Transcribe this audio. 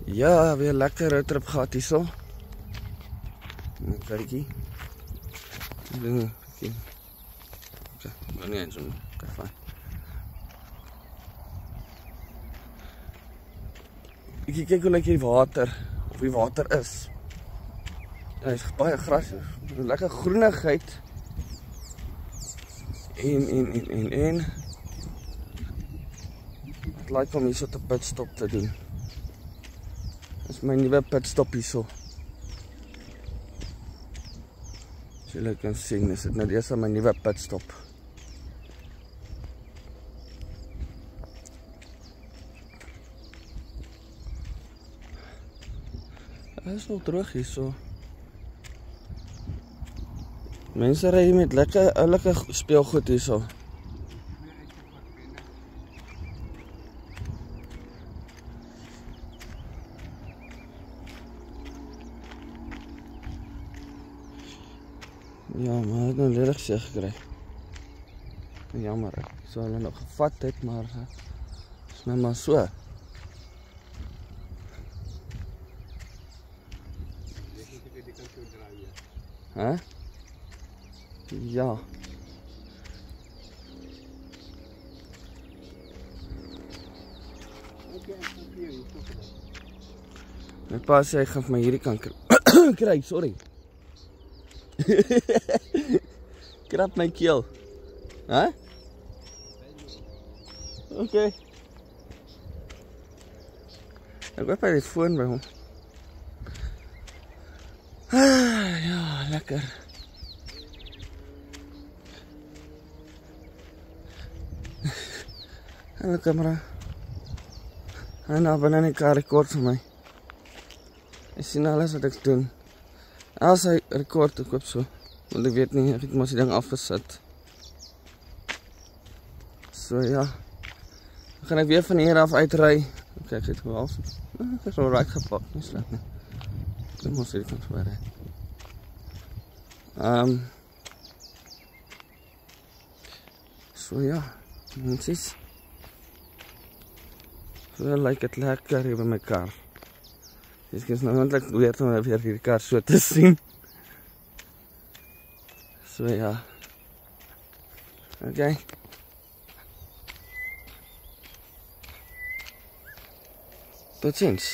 Ja, weer lekker roadtrip gehad hierso. Kykie. Nee, zo. Okay, fijn. Ek kyk hoe lyk die water, of die water is. Ja, hy is baie gras, lekker groenigheid. En. Het lyk om hierso te pitstop te doen. Dit is my nuwe pitstop hierso. As julle kan sien, is dit nou eers my nuwe pitstop. Dit is nog droog hierso. Mense ry met lekker oulike speelgoed hierso. Ja, maar het nou ledig seer gekry. Jammer, ek sou hulle nog gevat het, maar is nou maar so. Hè? Ja. My pa sê hy gaan vir my hierdie kan kry, sorry. Krap my keel. Hè? Okay. Ek hoop hy het foon by hom. Ja, lekker. Hallo camera. Hy nou binne in die kar rekord vir my. Hy sien alles wat ek doen. As hy rekord, ek hoop so. Want ek weet nie, ek het mos die ding afgesit. So ja. Dan gaan ek weer van hier af uitry. Ok, ek het gewals. Ek is al right gepak, nie sleg nie. Ek moet mos hier kan verwerk. So ja, mensies. So lyk het lekker hier by my kar. Ek is nou eintlik weer om weer hierdie kar so te sien. So ja. Okay. Tot ziens.